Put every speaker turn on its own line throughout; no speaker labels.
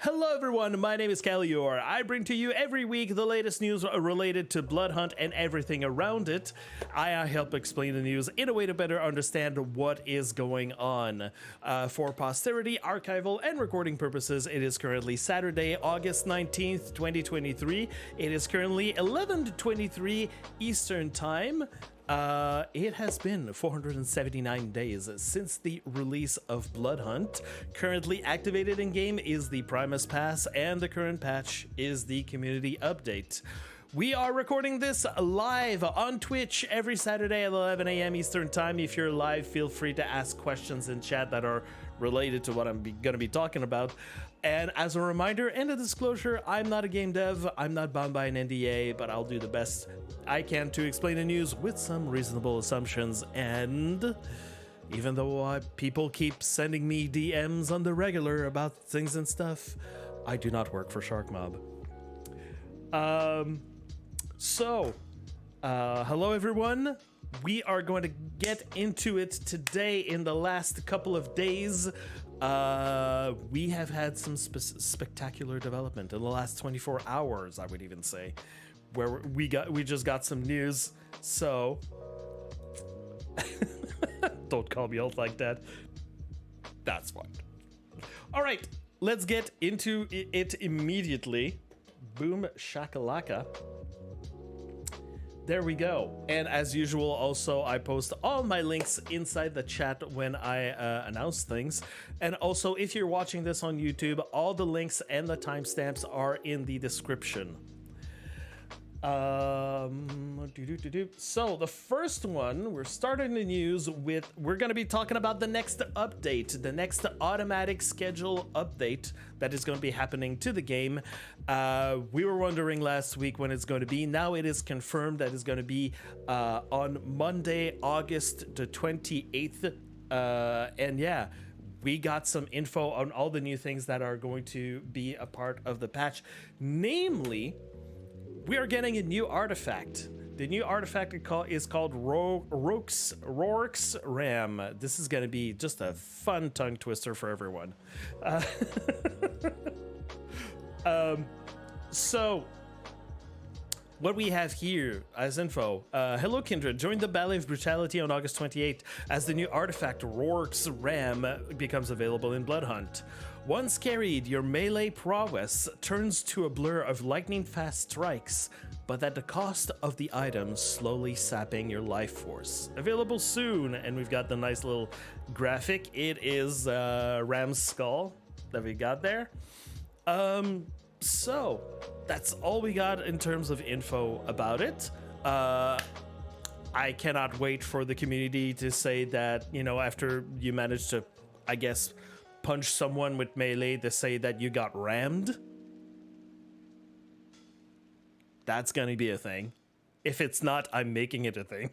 Hello everyone, my name is Khalior. I bring to you every week the latest news related to Bloodhunt and everything around it. I help explain the news in a way to better understand what is going on. For posterity, archival, and recording purposes, it is currently Saturday, August 19th, 2023. It is currently 11:23 Eastern Time. It has been 479 days since the release of Bloodhunt. Currently activated in game is the Primus Pass, and the current patch is the community update. We are recording this live on Twitch every Saturday at 11 a.m. Eastern Time. If you're live, feel free to ask questions in chat that are related to what I'm going to be talking about. And as a reminder and a disclosure, I'm not a game dev, I'm not bound by an NDA, but I'll do the best I can to explain the news with some reasonable assumptions. And even though people keep sending me DMs on the regular about things and stuff, I do not work for SharkMob. Hello everyone. We are going to get into it today. In the last couple of days, we have had some spectacular development in the last 24 hours, I would even say, where we just got some news. So don't call me out like that. That's fine. All right, let's get into it immediately. Boom shakalaka. There we go. And as usual, also, I post all my links inside the chat when I announce things. And also, if you're watching this on YouTube, all the links and the timestamps are in the description. So the first one, we're starting the news with, we're going to be talking about the next update, the next automatic schedule update that is going to be happening to the game. We were wondering last week when it's going to be. Now it is confirmed that it's going to be on Monday, August the 28th. And yeah, we got some info on all the new things that are going to be a part of the patch. Namely, we are getting a new artifact. The new artifact is called Roarke's Ram. This is going to be just a fun tongue twister for everyone. So, what we have here as info. Hello, Kindred. Join the Ballet of Brutality on August 28th as the new artifact Roarke's Ram becomes available in Bloodhunt. Once carried, your melee prowess turns to a blur of lightning-fast strikes, but at the cost of the item slowly sapping your life force. Available soon, and we've got the nice little graphic. It is Ram's skull that we got there. So that's all we got in terms of info about it. I cannot wait for the community to say that, you know, after you manage to, I guess, punch someone with melee, to say that you got rammed. That's gonna be a thing. If it's not, I'm making it a thing.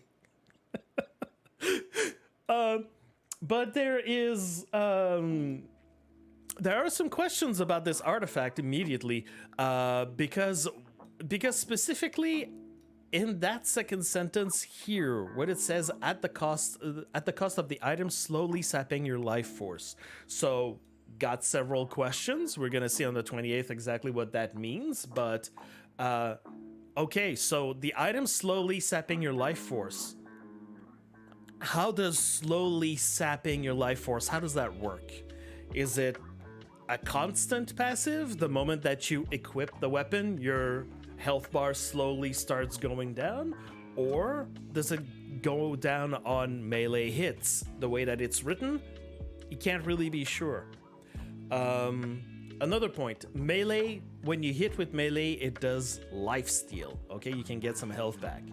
But there are some questions about this artifact immediately, because specifically in that second sentence here, what it says, at the cost of the item slowly sapping your life force. So got several questions. We're gonna see on the 28th exactly what that means, but okay, so the item slowly sapping your life force. How does slowly sapping your life force, how does that work? Is it a constant passive? The moment that you equip the weapon, your health bar slowly starts going down? Or does it go down on melee hits? The way that it's written, you can't really be sure. Another point, melee, when you hit with melee, it does lifesteal, okay? You can get some health back.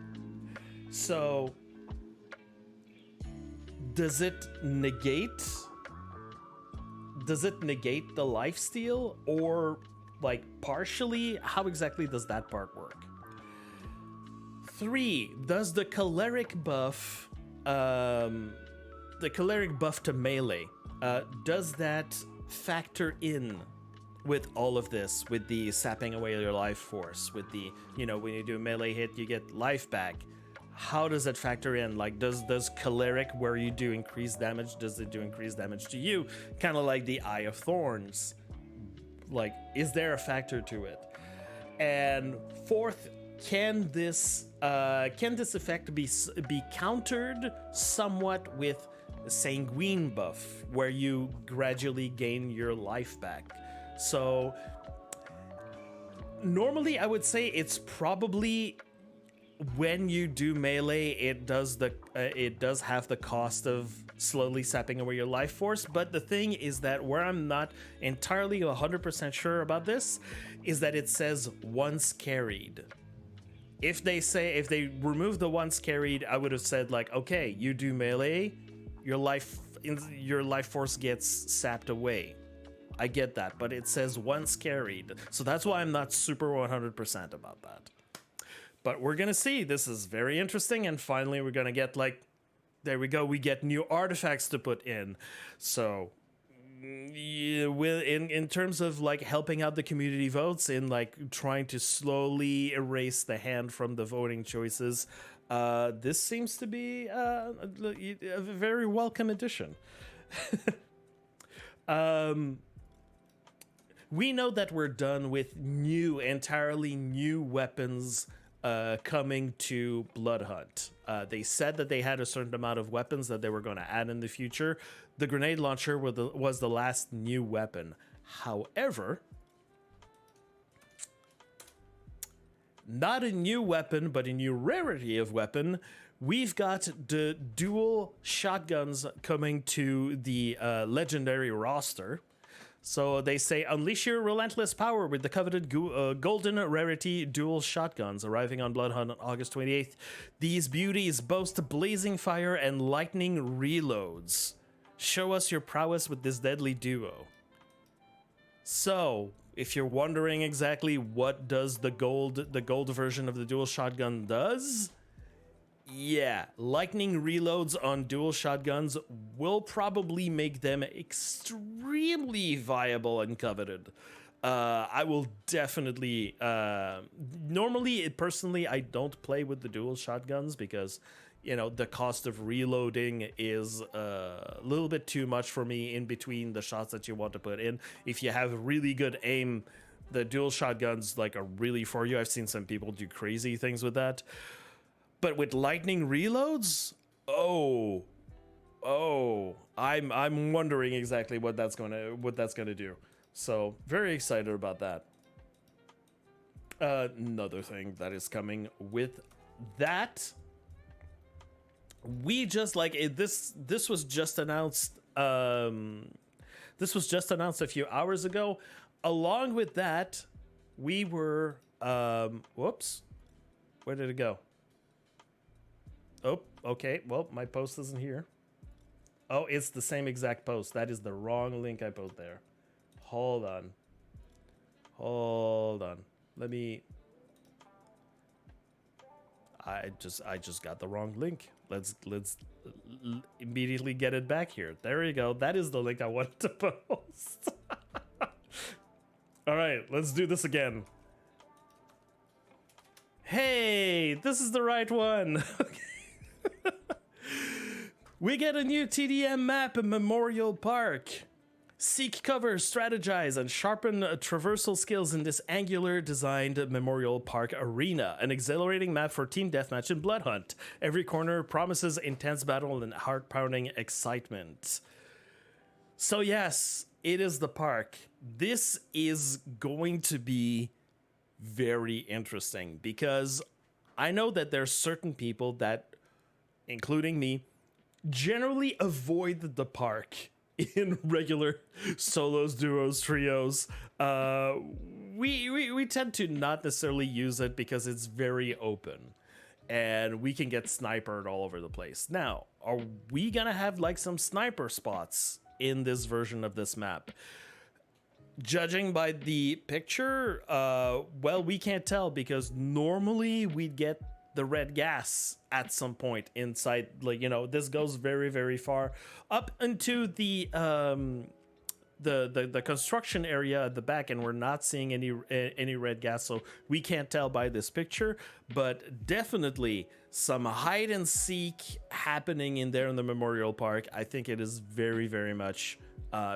So, does it negate the lifesteal, or like partially? How exactly does that part work? 3, does the choleric buff to melee, does that factor in with all of this, with the sapping away your life force, with the, you know, when you do a melee hit, you get life back? How does it factor in? Like, does choleric, where you do increased damage, does it do increased damage to you? Kind of like the Eye of Thorns. like, is there a factor to it? And fourth, can this effect be countered somewhat with sanguine buff, where you gradually gain your life back? So normally I would say it's probably when you do melee, it does have the cost of slowly sapping away your life force. But the thing is that where I'm not entirely 100% sure about this is that it says once carried. If they remove the once carried, I would have said like, okay, you do melee, your life force gets sapped away. I get that, but it says once carried, so that's why I'm not super 100% about that. But we're gonna see. This is very interesting, and finally we're gonna get, like, there we go, we get new artifacts to put in. So yeah, in terms of like helping out the community votes in like trying to slowly erase the hand from the voting choices, this seems to be a very welcome addition. We know that we're done with entirely new weapons coming to Bloodhunt. They said that they had a certain amount of weapons that they were going to add in the future. The grenade launcher was the last new weapon. However, not a new weapon, but a new rarity of weapon. We've got the dual shotguns coming to the legendary roster. So they say, unleash your relentless power with the coveted golden rarity dual shotguns arriving on Bloodhunt on August 28th. These beauties boast blazing fire and lightning reloads. Show us your prowess with this deadly duo. So, if you're wondering exactly what does the gold version of the dual shotgun does, yeah, lightning reloads on dual shotguns will probably make them extremely viable and coveted. I will definitely, normally, personally, I don't play with the dual shotguns because, you know, the cost of reloading is a little bit too much for me in between the shots that you want to put in. If you have really good aim, the dual shotguns like are really for you. I've seen some people do crazy things with that. But with lightning reloads, I'm wondering exactly what that's gonna do. So very excited about that. Another thing that is coming with that, we just like it, this was just announced. This was just announced a few hours ago. Along with that, we were whoops, where did it go? Oh, okay. Well, my post isn't here. Oh, it's the same exact post. That is the wrong link I put there. Hold on. Let me. I just got the wrong link. Let's immediately get it back here. There you go. That is the link I wanted to post. All right, let's do this again. Hey, this is the right one. We get a new TDM map in Memorial Park. Seek cover, strategize, and sharpen traversal skills in this angular designed Memorial Park arena. An exhilarating map for team deathmatch in Bloodhunt. Every corner promises intense battle and heart-pounding excitement. So yes, it is the park. This is going to be very interesting because I know that there's certain people that, including me, generally avoid the park in regular solos, duos, trios. We tend to not necessarily use it because it's very open and we can get sniped all over the place. Now, are we gonna have like some sniper spots in this version of this map? Judging by the picture, well, we can't tell because normally we'd get the red gas at some point inside, like, you know, this goes very, very far up into the construction area at the back, and we're not seeing any red gas, so we can't tell by this picture. But definitely some hide and seek happening in there in the Memorial Park. I think it is very, very much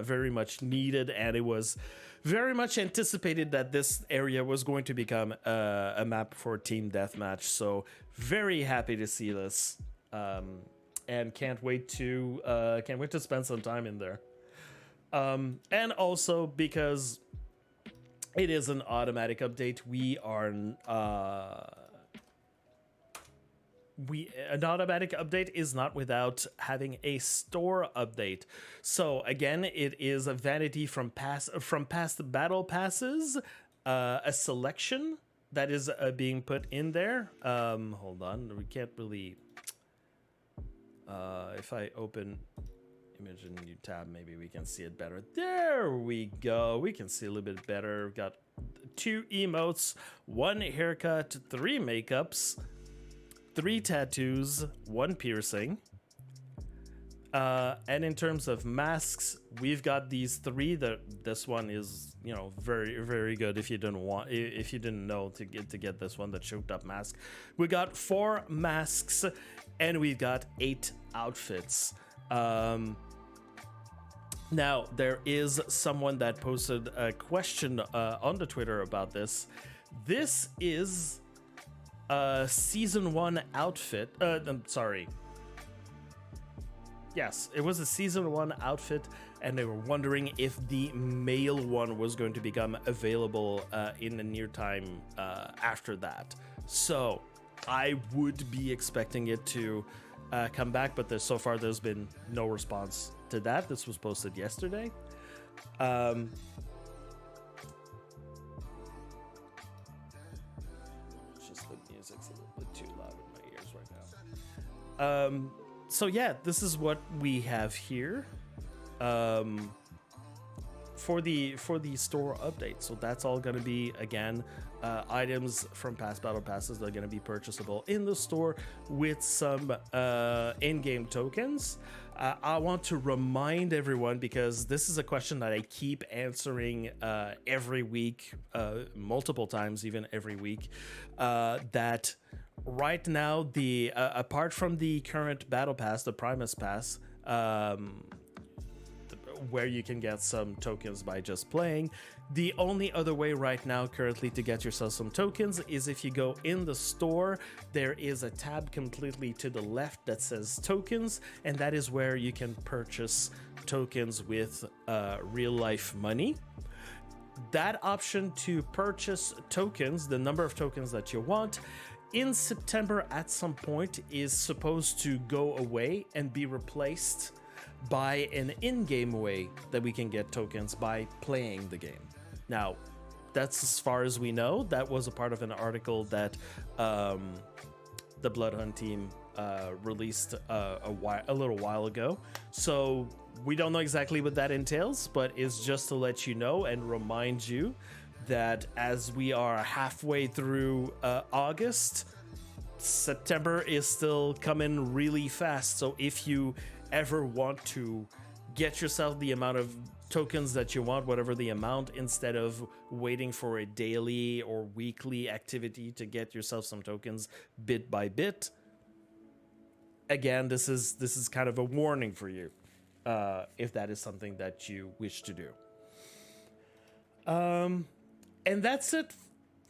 very much needed, and it was very much anticipated that this area was going to become a map for team deathmatch. So very happy to see this, and can't wait to spend some time in there. And also because it is an automatic update, an automatic update is not without having a store update. So again, it is a vanity from past battle passes, a selection that is being put in there. Hold on, we can't really. If I open image in a new tab, maybe we can see it better. There we go. We can see a little bit better. We've got 2 emotes, 1 haircut, 3 makeups, 3 tattoos, 1 piercing. And in terms of masks, we've got these 3. This one is, you know, very, very good. If you didn't know to get this one, the choked up mask. We got 4 masks, and we've got 8 outfits. Now there is someone that posted a question on the Twitter about this. This is a season 1 outfit. I'm sorry. Yes, it was a season 1 outfit, and they were wondering if the male one was going to become available in the near time after that. So I would be expecting it to come back, but so far there's been no response to that. This was posted yesterday. Just the music's a little bit too loud in my ears right now. So yeah, this is what we have here for the store update. So that's all going to be, again, items from past battle passes that are going to be purchasable in the store with some in-game tokens. I want to remind everyone, because this is a question that I keep answering every week, multiple times even every week, that right now, the apart from the current battle pass, the Primus pass, where you can get some tokens by just playing, the only other way right now currently to get yourself some tokens is if you go in the store. There is a tab completely to the left that says tokens, and that is where you can purchase tokens with real life money. That option to purchase tokens, the number of tokens that you want, in September at some point is supposed to go away and be replaced by an in-game way that we can get tokens by playing the game. Now, that's as far as we know. That was a part of an article that the Bloodhunt team released a little while ago. So we don't know exactly what that entails, but it's just to let you know and remind you that as we are halfway through August, September is still coming really fast. So if you ever want to get yourself the amount of tokens that you want, whatever the amount, instead of waiting for a daily or weekly activity to get yourself some tokens bit by bit, again, this is kind of a warning for you if that is something that you wish to do. And that's it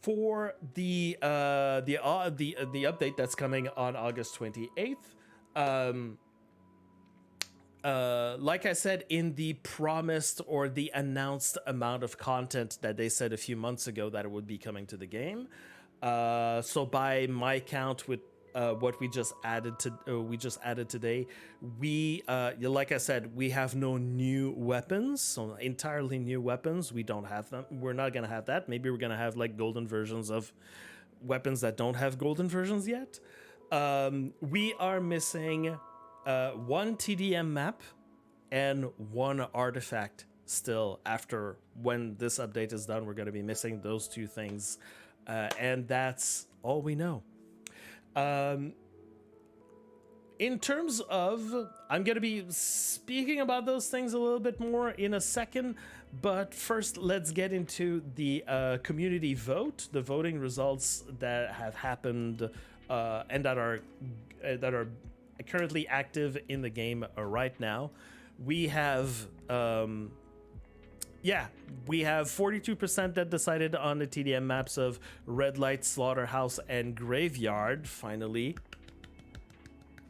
for the update that's coming on August 28th. Like I said, in the promised or the announced amount of content that they said a few months ago that it would be coming to the game. So by my count, with what we just added today, we like I said, we have no new weapons, so entirely new weapons. We don't have them. We're not gonna have that. Maybe we're gonna have like golden versions of weapons that don't have golden versions yet. We are missing 1 TDM map and 1 artifact still. After when this update is done, we're going to be missing those 2 things, and that's all we know. In terms of, I'm going to be speaking about those things a little bit more in a second, but first let's get into the community vote, the voting results that have happened and that are currently active in the game right now. we have we have 42% that decided on the TDM maps of Red Light, Slaughterhouse, and Graveyard. Finally,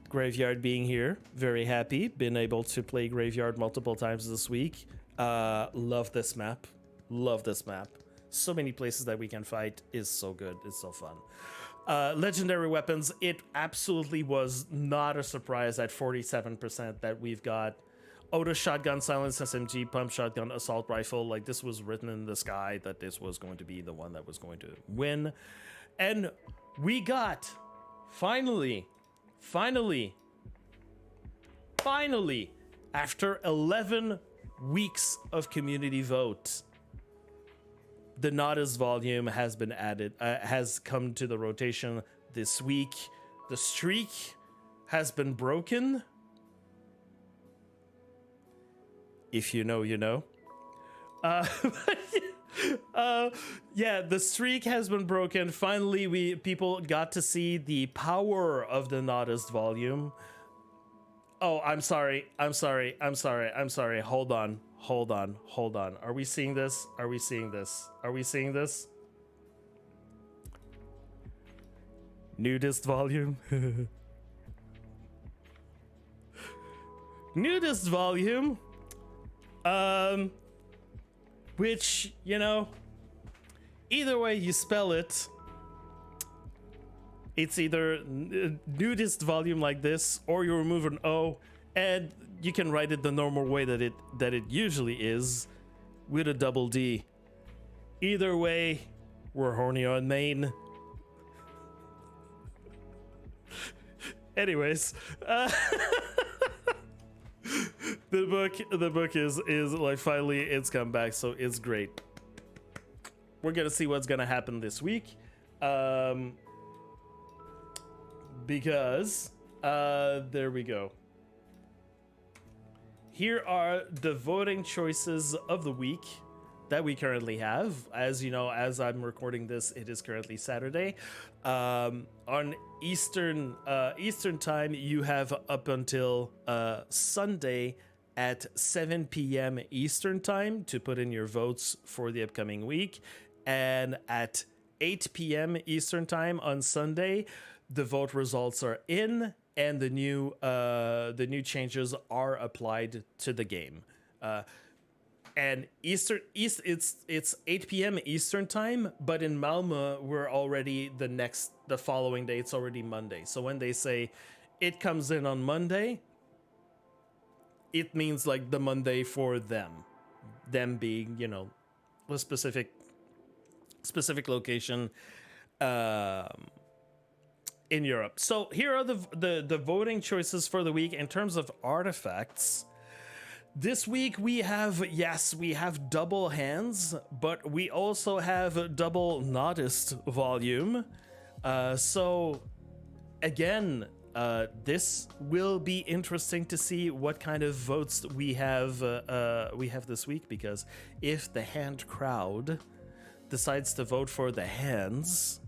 Graveyard being here. Very happy. Been able to play Graveyard multiple times this week. Love this map. Love this map. So many places that we can fight is so good. It's so fun. Legendary weapons. It absolutely was not a surprise at 47% that we've got Auto shotgun, silence SMG, pump shotgun, assault rifle. Like, this was written in the sky that this was going to be the one that was going to win. And we got, finally, after 11 weeks of community vote, the Nodus volume has been added, has come to the rotation this week. The streak has been broken. If you know, you know. Yeah, the streak has been broken. Finally, people got to see the power of the Nodus volume. Oh, I'm sorry. Hold on. Are we seeing this? Nudist volume. Nudist volume. Which, you know, either way you spell it, it's either nudist volume like this, or you remove an O, and you can write it the normal way that it usually is, with a double D. Either way, we're horny on main. Anyways, the book is like, finally it's come back, so it's great. We're gonna see what's gonna happen this week, because there we go. Here are the voting choices of the week that we currently have. As you know, as I'm recording this, it is currently Saturday. On Eastern time, you have up until Sunday at 7 p.m. Eastern time to put in your votes for the upcoming week, and at 8 p.m. Eastern time on Sunday, the vote results are in, and the new changes are applied to the game. And it's 8 p.m. Eastern time, but in Malmö we're already the following day. It's already Monday. So when they say it comes in on Monday, it means like the Monday for them being, you know, a specific location in Europe. So here are the voting choices for the week in terms of artifacts. This week we have double hands, but we also have double Nodist volume. So again, this will be interesting to see what kind of votes we have this week, because if the hand crowd decides to vote for the hands,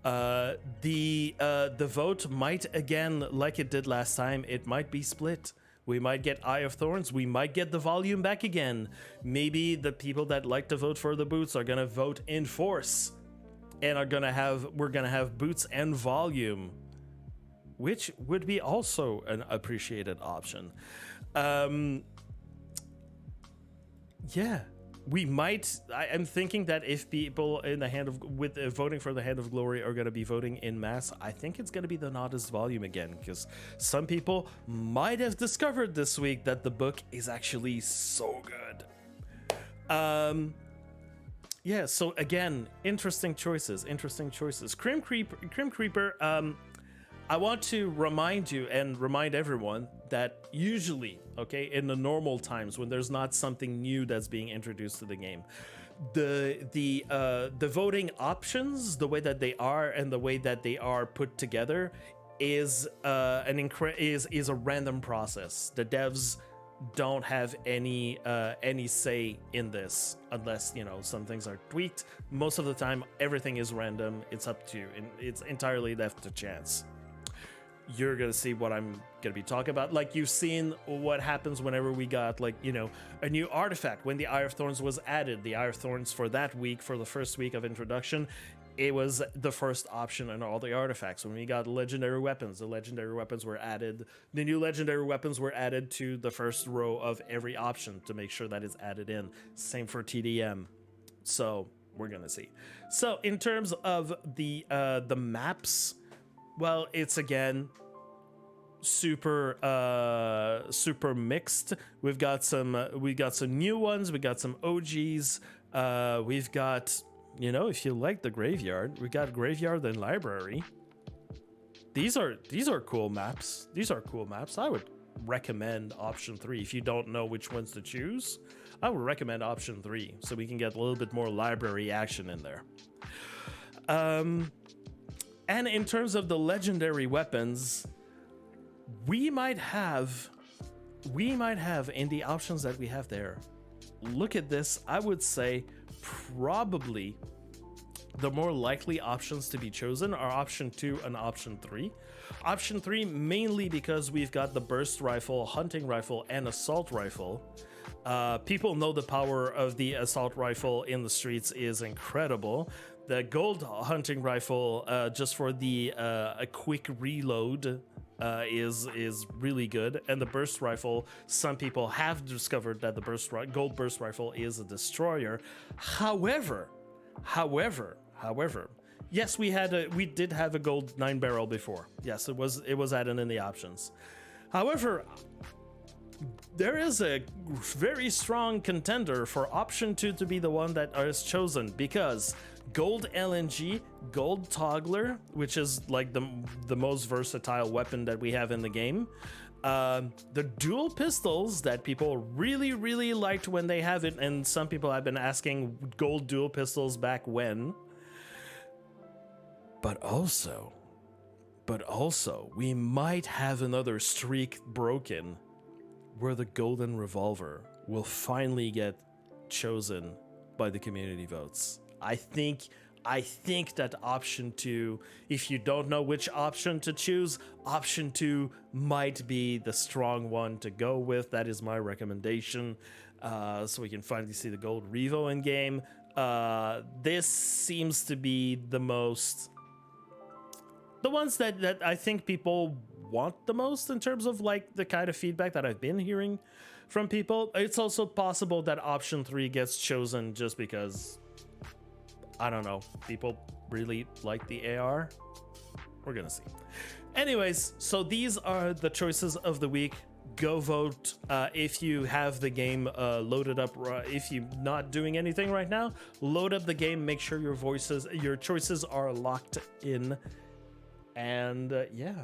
the vote might, again, like it did last time, it might be split. We might get Eye of Thorns. We might get the volume back again. Maybe the people that like to vote for the boots are gonna vote in force, and we're gonna have boots and volume, which would be also an appreciated option. Yeah. We might. I'm thinking that if people in the voting for the Hand of Glory are going to be voting in mass, I think it's going to be the Nodist volume again, because some people might have discovered this week that the book is actually so good. Yeah. So again, interesting choices. Crim Creeper. I want to remind you and remind everyone that usually, okay, in the normal times when there's not something new that's being introduced to the game, the voting options, the way that they are and the way that they are put together, is is a random process. The devs don't have any say in this, unless, you know, some things are tweaked. Most of the time, everything is random. It's up to you, and it's entirely left to chance. you're gonna see what I'm gonna be talking about. Like, you've seen what happens whenever we got, like, you know, a new artifact. When the Eye of Thorns was added, the Eye of Thorns for that week, for the first week of introduction, it was the first option in all the artifacts. When we got legendary weapons, the legendary weapons were added. The new legendary weapons were added to the first row of every option to make sure that it's added in. Same for TDM. So we're gonna see. So in terms of the maps, well, it's again super mixed. We've got some new ones. We got some OGs. We've got, you know, if you like the graveyard, we got graveyard and library. These are cool maps. These are cool maps. I would recommend option 3 if you don't know which ones to choose. I would recommend option 3 so we can get a little bit more library action in there. And in terms of the legendary weapons, we might have in the options that we have there. Look at this. I would say probably the more likely options to be chosen are option 2 and option 3. Option 3 mainly because we've got the burst rifle, hunting rifle, and assault rifle. People know the power of the assault rifle in the streets is incredible. The gold hunting rifle, just for the a quick reload, is really good. And the burst rifle, some people have discovered that the gold burst rifle is a destroyer. However, yes, we did have a gold 9-barrel before. Yes, it was added in the options. However, there is a very strong contender for option 2 to be the one that is chosen, because gold LNG, gold toggler, which is like the most versatile weapon that we have in the game, the dual pistols that people really liked when they have it, and some people have been asking gold dual pistols back when. But also, we might have another streak broken where the golden revolver will finally get chosen by the community votes. I think that option 2, if you don't know which option to choose, option 2 might be the strong one to go with. That is my recommendation. So we can finally see the gold Revo in game. This seems to be the ones that I think people want the most in terms of like the kind of feedback that I've been hearing from people. It's also possible that option 3 gets chosen just because, I don't know, people really like the AR. We're gonna see. Anyways, so these are the choices of the week. Go vote if you have the game loaded up. If you're not doing anything right now, load up the game. Make sure your choices are locked in, and yeah,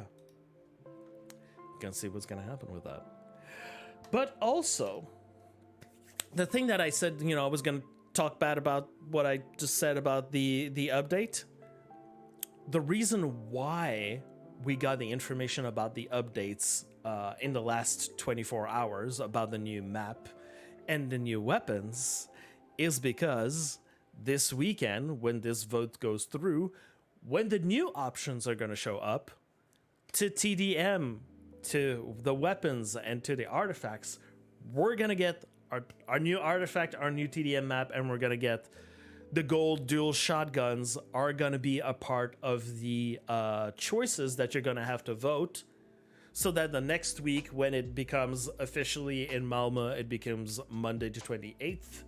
gonna see what's gonna happen with that. But also, the thing that I said, you know, I was gonna talk bad about what I just said about the update. The reason why we got the information about the updates in the last 24 hours about the new map and the new weapons is because this weekend, when this vote goes through, when the new options are going to show up to TDM, to the weapons, and to the artifacts, we're going to get our new artifact, our new TDM map, and we're going to get the gold dual shotguns are going to be a part of the choices that you're going to have to vote, so that the next week, when it becomes officially in Malmö, it becomes Monday the 28th,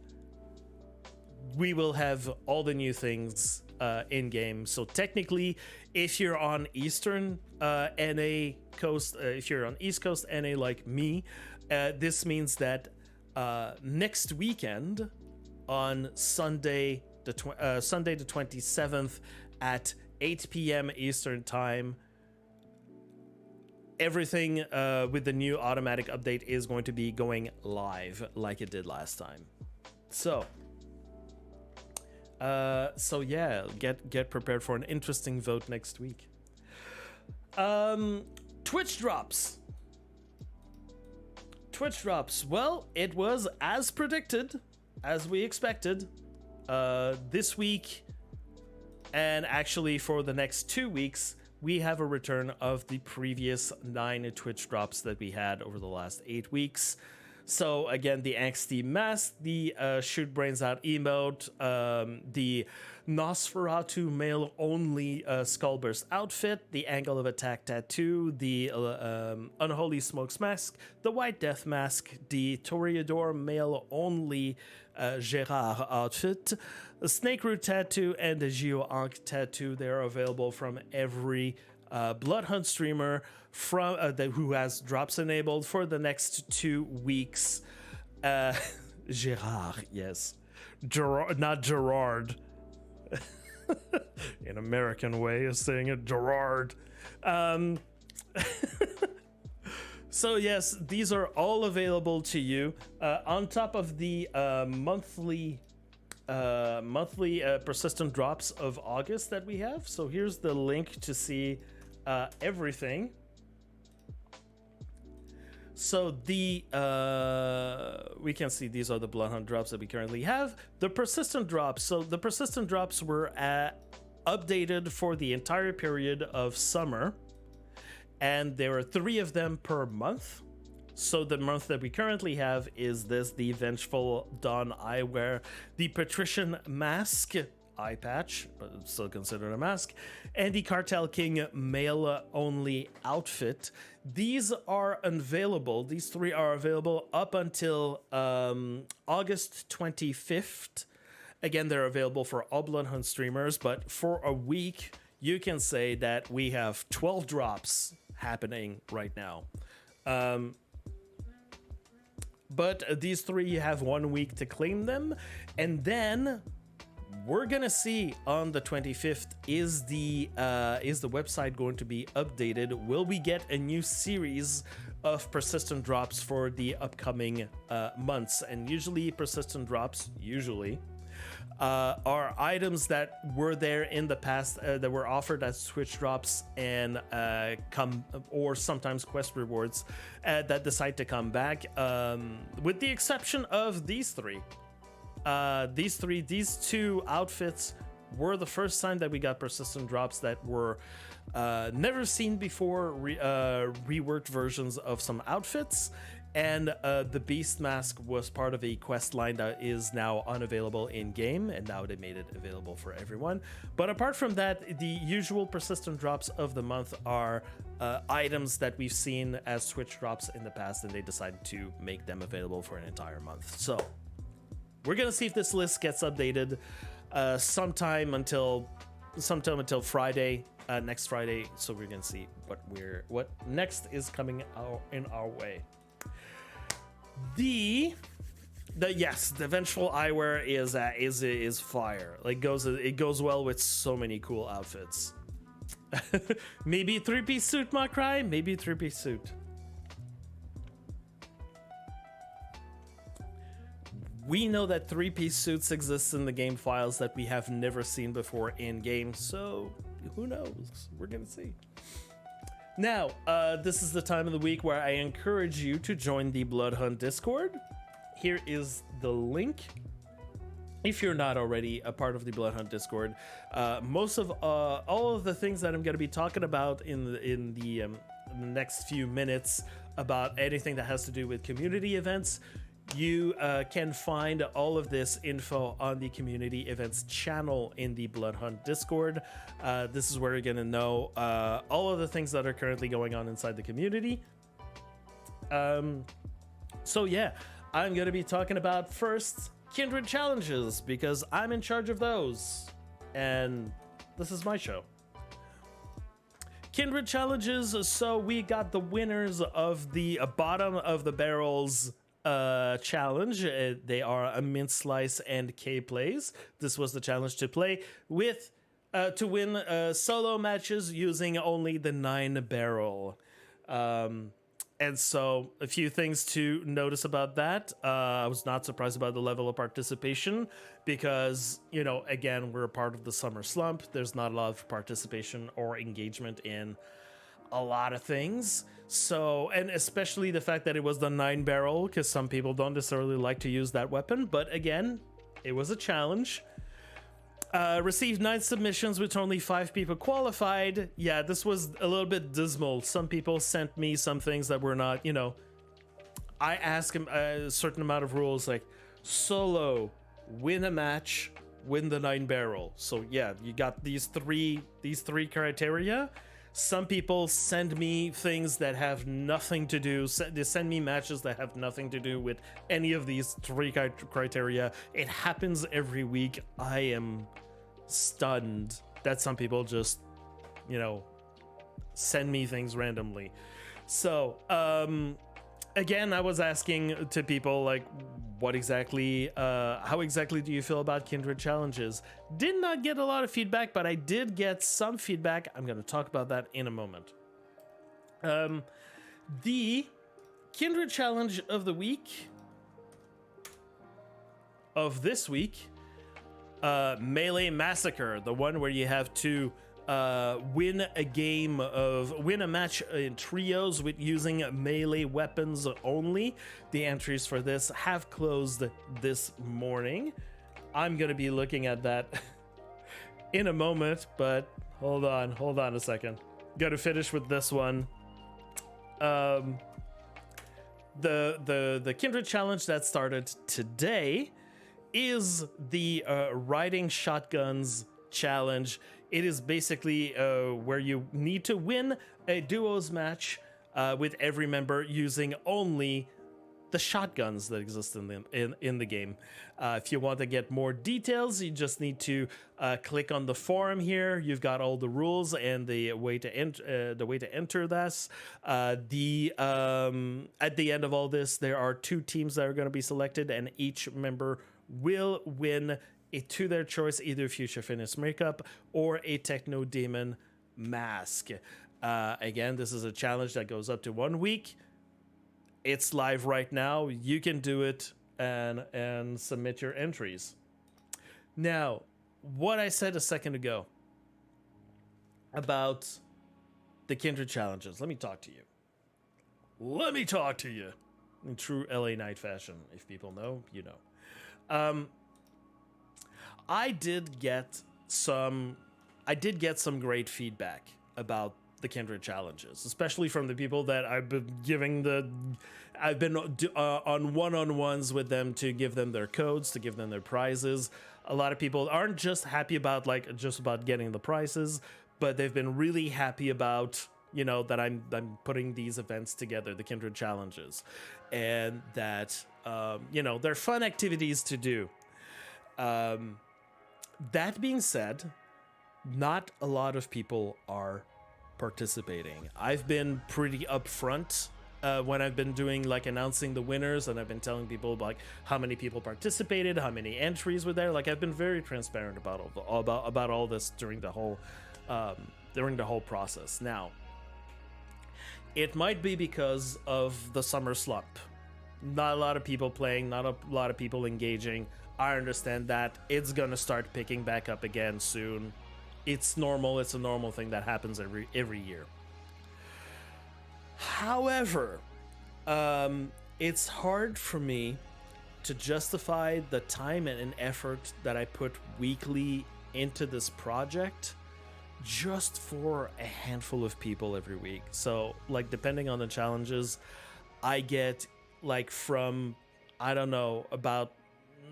we will have all the new things in game. So technically, if you're on Eastern NA coast, if you're on East Coast NA like me, this means that next weekend on Sunday the 27th at 8 p.m. Eastern time, everything with the new automatic update is going to be going live like it did last time. So yeah, get prepared for an interesting vote next week. Twitch drops. Well, it was as predicted, as we expected. This week, and actually for the next 2 weeks, we have a return of the previous 9 Twitch drops that we had over the last 8 weeks. So again, the Angsty Mask, the Shoot Brains Out emote, the Nosferatu male-only Skullburst outfit, the Angle of Attack tattoo, the Unholy Smokes mask, the White Death mask, the Toreador male-only Gerard outfit, a Snake Root tattoo, and the Geo Ankh tattoo. They are available from every Bloodhunt streamer from who has drops enabled for the next 2 weeks. Gerard, yes. Gerard, not Gerard. An American way of saying it, Gerard. So yes, these are all available to you on top of the monthly persistent drops of August that we have. So here's the link to see everything. So the we can see these are the Bloodhunt drops that we currently have. The persistent drops. So the persistent drops were updated for the entire period of summer, and there are 3 of them per month. So the month that we currently have is this: the Vengeful Dawn Eyewear, the Patrician Mask eye patch, but it's still considered a mask, and the Cartel King male-only outfit. These are available. These 3 are available up until August 25th. Again, they're available for all Bloodhunt streamers, but for a week, you can say that we have 12 drops happening right now. But these 3 have 1 week to claim them, and then we're gonna see on the 25th, is the website going to be updated? Will we get a new series of persistent drops for the upcoming months? And usually persistent drops are items that were there in the past that were offered as Twitch drops and or sometimes quest rewards that decide to come back, with the exception of these 3. These 2 outfits were the first time that we got persistent drops that were never seen before, reworked versions of some outfits, and the Beast Mask was part of a quest line that is now unavailable in game, and now they made it available for everyone. But apart from that, the usual persistent drops of the month are items that we've seen as Twitch drops in the past, and they decided to make them available for an entire month. So we're gonna see if this list gets updated sometime until Friday, next Friday. So we're gonna see what next is coming in our way. The Vengeful Eyewear is fire. Like it goes well with so many cool outfits. Maybe 3-piece suit, Makrai. Maybe 3-piece suit. We know that 3-piece suits exist in the game files that we have never seen before in game, so who knows? We're gonna see. Now, this is the time of the week where I encourage you to join the Bloodhunt Discord. Here is the link. If you're not already a part of the Bloodhunt Discord, most of all of the things that I'm going to be talking about in the next few minutes about anything that has to do with community events, you can find all of this info on the community events channel in the Bloodhunt Discord. This is where you're going to know all of the things that are currently going on inside the community. So yeah, I'm going to be talking about first KINDRED Challenges, because I'm in charge of those, and this is my show. KINDRED Challenges, so we got the winners of the bottom of the barrels challenge. They are a mint slice and K plays. This was the challenge to play with to win solo matches using only the 9 barrel. And so a few things to notice about that. I was not surprised about the level of participation because, you know, again, we're a part of the summer slump. There's not a lot of participation or engagement in a lot of things. So, and especially the fact that it was the 9 barrel, because some people don't necessarily like to use that weapon. But again, it was a challenge. Received 9 submissions with only 5 people qualified. Yeah, this was a little bit dismal. Some people sent me some things that were not, you know. I asked them a certain amount of rules like solo, win a match, win the 9 barrel. So yeah, you got these three criteria. Some people send me things that have nothing to do. They send me matches that have nothing to do with any of these 3 criteria. It happens every week. I am stunned that some people just, you know, send me things randomly. So, again, I was asking to people like, what exactly, how exactly do you feel about Kindred Challenges? Did not get a lot of feedback, but I did get some feedback. I'm going to talk about that in a moment. The Kindred Challenge of the week, of this week, Melee Massacre, the one where you have to win a match in trios with using melee weapons only. The entries for this have closed this morning. I'm gonna be looking at that in a moment, but hold on a second. Gotta finish with this one. The Kindred Challenge that started today is the riding shotguns challenge. It is basically where you need to win a duos match with every member using only the shotguns that exist in the game. If you want to get more details, you just need to click on the forum here. You've got all the rules and the way to enter this. At the end of all this, there are 2 teams that are going to be selected, and each member will win to their choice, either Fuchsia Fitness Makeup or a Techno Demon mask. Again, this is a challenge that goes up to 1 week. It's live right now. You can do it and submit your entries. Now, what I said a second ago about the Kindred Challenges, let me talk to you. In true LA Knight fashion. If people know, you know. I did get some great feedback about the Kindred Challenges, especially from the people that I've been on one-on-ones with them to give them their codes, to give them their prizes. A lot of people aren't just happy about getting the prizes, but they've been really happy about, you know, that I'm putting these events together, the Kindred Challenges, and that you know, they're fun activities to do. That being said, not a lot of people are participating. I've been pretty upfront when I've been doing, like, announcing the winners, and I've been telling people like how many people participated, how many entries were there. Like, I've been very transparent about all this during the whole process. Now, it might be because of the summer slump. Not a lot of people playing, not a lot of people engaging. I understand that. It's gonna start picking back up again soon. It's normal. It's a normal thing that happens every year. However, it's hard for me to justify the time and effort that I put weekly into this project just for a handful of people every week. So, like, depending on the challenges, I get, like, from, I don't know, about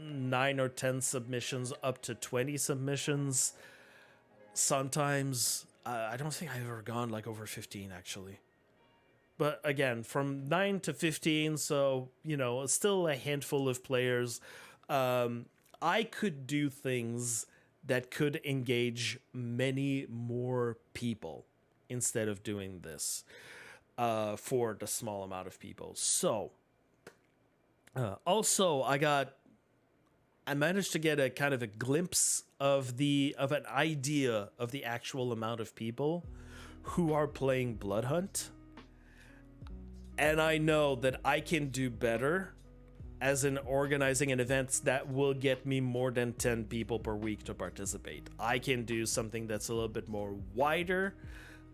9 or 10 submissions up to 20 submissions. Sometimes I don't think I've ever gone like over 15 actually, but again, from 9 to 15, so, you know, still a handful of players. I could do things that could engage many more people instead of doing this for the small amount of people. So also I managed to get a kind of a glimpse of an idea of the actual amount of people who are playing Bloodhunt. And I know that I can do better as in organizing an event that will get me more than 10 people per week to participate. I can do something that's a little bit more wider,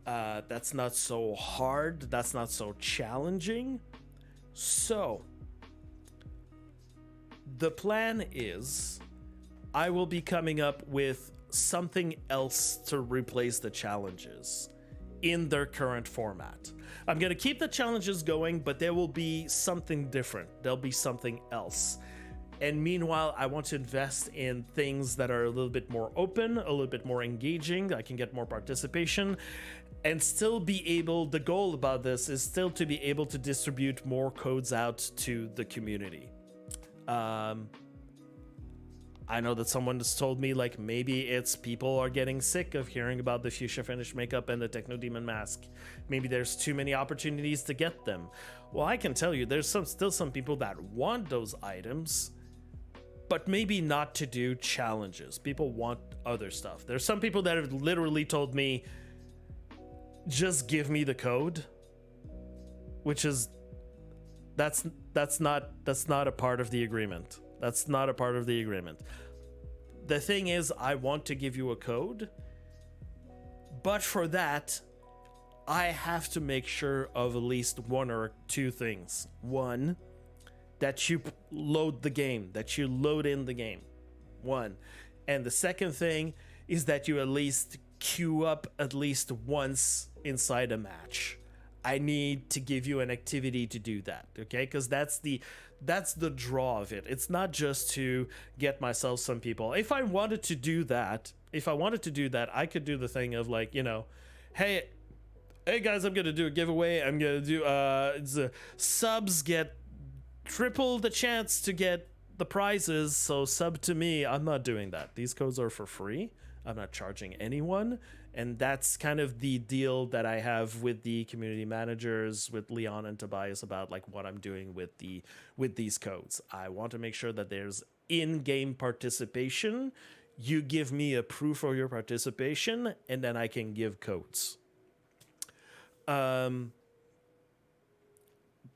that's not so hard, that's not so challenging. So the plan is I will be coming up with something else to replace the challenges in their current format. I'm going to keep the challenges going, but there will be something different. There'll be something else. And meanwhile, I want to invest in things that are a little bit more open, a little bit more engaging. I can get more participation and still be able, the goal about this is still to be able to distribute more codes out to the community. I know that someone has told me, like, maybe it's people are getting sick of hearing about the fuchsia finish makeup and the Techno Demon mask. Maybe there's too many opportunities to get them. Well, I can tell you, there's still some people that want those items, but maybe not to do challenges. People want other stuff. There's some people that have literally told me, just give me the code, which is, that's not a part of the agreement. That's not a part of the agreement. The thing is, I want to give you a code, but for that, I have to make sure of at least one or two things. One, that you load the game, that you load in the game. One. And the second thing is that you at least queue up at least once inside a match. I need to give you an activity to do that, okay? Because that's the draw of it. It's not just to get myself some people. If I wanted to do that, I could do the thing of, like, you know, hey guys, I'm gonna do a giveaway. I'm gonna do subs get triple the chance to get the prizes, so sub to me. I'm not doing that. These codes are for free. I'm not charging anyone. And that's kind of the deal that I have with the community managers, with Leon and Tobias, about, like, what I'm doing with these codes. I want to make sure that there's in-game participation. You give me a proof of your participation, and then I can give codes.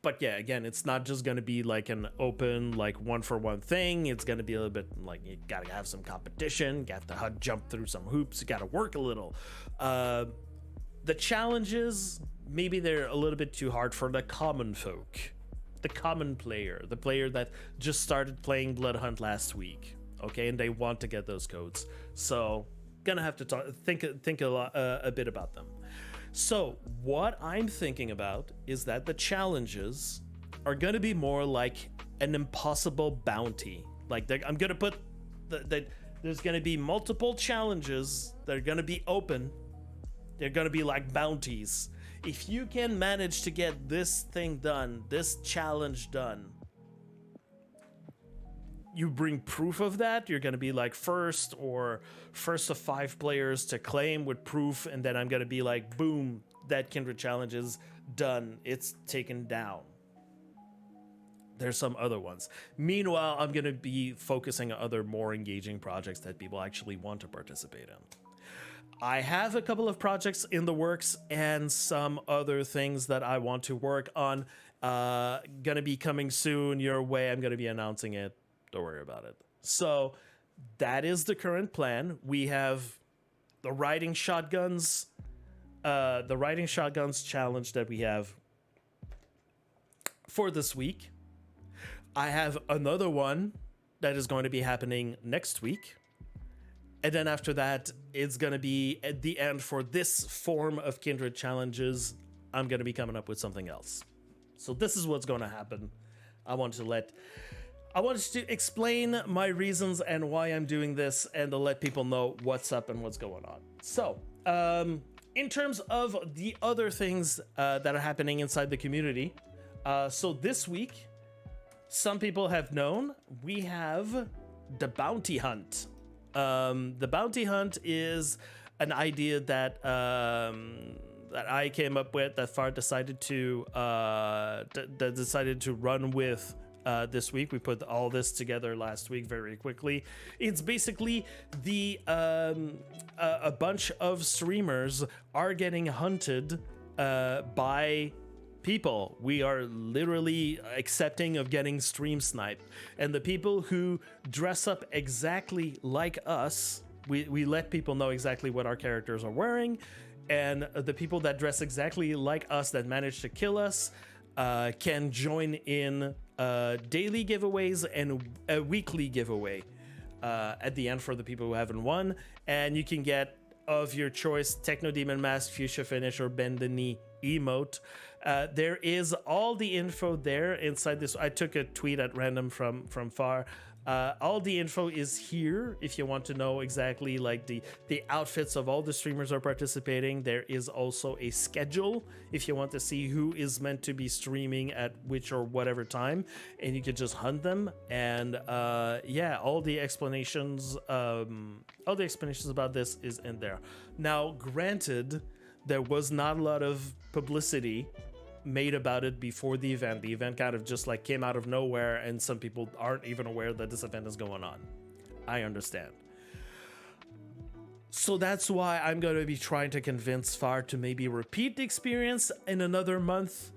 But yeah, again, it's not just going to be like an open, like, one-for-one thing. It's going to be a little bit like, you got to have some competition. You got to jump through some hoops. You got to work a little. The challenges, maybe they're a little bit too hard for the common folk. The common player. The player that just started playing Bloodhunt last week. Okay, and they want to get those codes. So, gonna have to think a bit about them. So what I'm thinking about is that the challenges are going to be more like an impossible bounty. Like, I'm going to put that there's going to be multiple challenges that are going to be open. They're going to be like bounties. If you can manage to get this thing done, this challenge done, you bring proof of that, you're going to be like first of 5 players to claim with proof, and then I'm going to be like, boom, that Kindred Challenge is done. It's taken down. There's some other ones. Meanwhile, I'm going to be focusing on other more engaging projects that people actually want to participate in. I have a couple of projects in the works and some other things that I want to work on. Gonna be coming soon your way. I'm going to be announcing it. Don't worry about it. So that is the current plan. We have the riding shotguns challenge that we have for this week. I have another one that is going to be happening next week. And then after that, it's going to be at the end for this form of Kindred Challenges. I'm going to be coming up with something else. So this is what's going to happen. I wanted to explain my reasons and why I'm doing this, and to let people know what's up and what's going on. So, in terms of the other things that are happening inside the community, so this week, some people have known, we have the Bounty Hunt. The Bounty Hunt is an idea that I came up with, that Far decided to run with. This week. We put all this together last week very quickly. It's basically a bunch of streamers are getting hunted by people. We are literally accepting of getting stream sniped, and the people who dress up exactly like us, we let people know exactly what our characters are wearing, and the people that dress exactly like us that manage to kill us can join in daily giveaways and a weekly giveaway. at the end for the people who haven't won, and you can get of your choice Techno Demon Mask, Fuchsia Finish, or Bend the Knee emote. There is all the info there inside this. I took a tweet at random from far. All the info is here if you want to know exactly like the outfits of all the streamers are participating. There is also a schedule if you want to see who is meant to be streaming at which or whatever time, and you can just hunt them. And yeah, all the explanations about this is in there. Now, granted, there was not a lot of publicity made about it before the event. The event kind of just like came out of nowhere, and some people aren't even aware that this event is going on. I understand. So that's why I'm going to be trying to convince Far to maybe repeat the experience in another month,